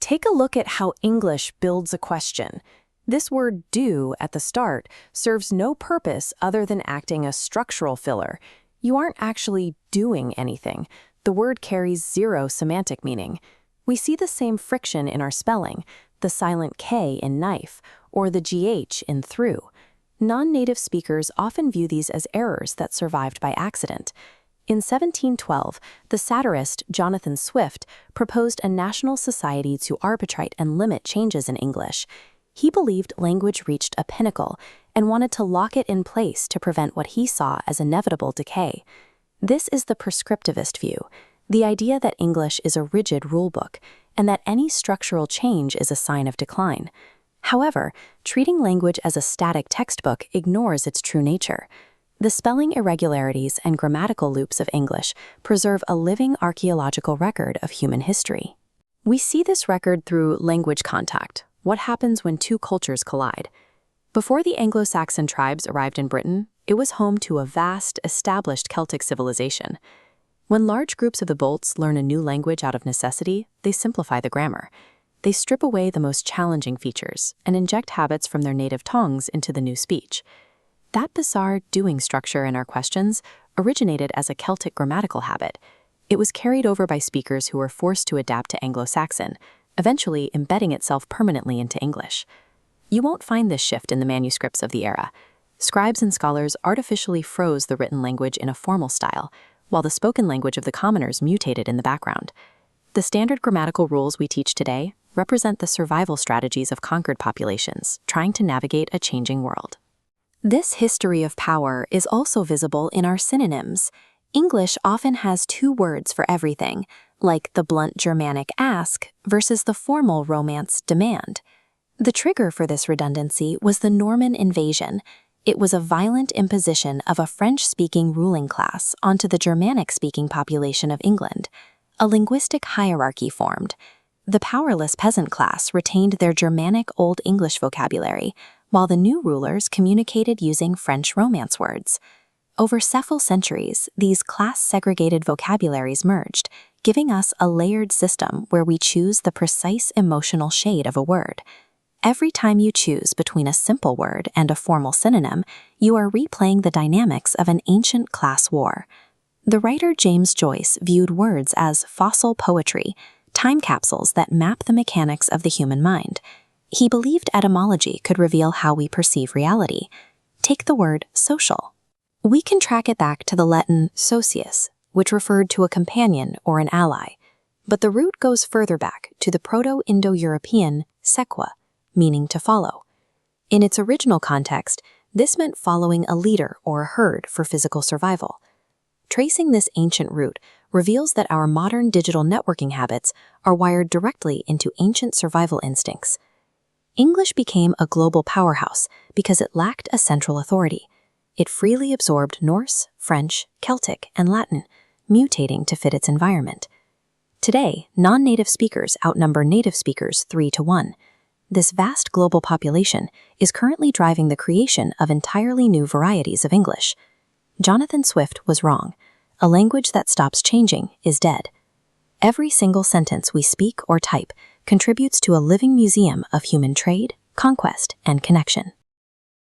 Take a look at how English builds a question. This word do at the start serves no purpose other than acting as structural filler. You aren't actually doing anything. The word carries zero semantic meaning. We see the same friction in our spelling, the silent K in knife, or the GH in through. Non-native speakers often view these as errors that survived by accident. In 1712, the satirist Jonathan Swift proposed a national society to arbitrate and limit changes in English. He believed language reached a pinnacle and wanted to lock it in place to prevent what he saw as inevitable decay. This is the prescriptivist view, the idea that English is a rigid rulebook and that any structural change is a sign of decline. However, treating language as a static textbook ignores its true nature. The spelling irregularities and grammatical loops of English preserve a living archaeological record of human history. We see this record through language contact, what happens when two cultures collide. Before the Anglo-Saxon tribes arrived in Britain, it was home to a vast, established Celtic civilization. When large groups of the Bolts learn a new language out of necessity, they simplify the grammar. They strip away the most challenging features and inject habits from their native tongues into the new speech. That bizarre doing structure in our questions originated as a Celtic grammatical habit. It was carried over by speakers who were forced to adapt to Anglo-Saxon, eventually embedding itself permanently into English. You won't find this shift in the manuscripts of the era. Scribes and scholars artificially froze the written language in a formal style, while the spoken language of the commoners mutated in the background. The standard grammatical rules we teach today represent the survival strategies of conquered populations trying to navigate a changing world. This history of power is also visible in our synonyms. English often has two words for everything, like the blunt Germanic ask versus the formal Romance demand. The trigger for this redundancy was the Norman invasion. It was a violent imposition of a French-speaking ruling class onto the Germanic-speaking population of England. A linguistic hierarchy formed. The powerless peasant class retained their Germanic Old English vocabulary, while the new rulers communicated using French Romance words. Over several centuries, these class-segregated vocabularies merged, giving us a layered system where we choose the precise emotional shade of a word. Every time you choose between a simple word and a formal synonym, you are replaying the dynamics of an ancient class war. The writer James Joyce viewed words as fossil poetry, time capsules that map the mechanics of the human mind. He believed etymology could reveal how we perceive reality. Take the word social. We can track it back to the Latin socius, which referred to a companion or an ally, but the root goes further back to the Proto-Indo-European sequa, meaning to follow. In its original context, this meant following a leader or a herd for physical survival. Tracing this ancient root reveals that our modern digital networking habits are wired directly into ancient survival instincts. English became a global powerhouse because it lacked a central authority. It freely absorbed Norse, French, Celtic, and Latin, mutating to fit its environment. Today, non-native speakers outnumber native speakers 3-to-1. This vast global population is currently driving the creation of entirely new varieties of English. Jonathan Swift was wrong. A language that stops changing is dead. Every single sentence we speak or type contributes to a living museum of human trade, conquest, and connection.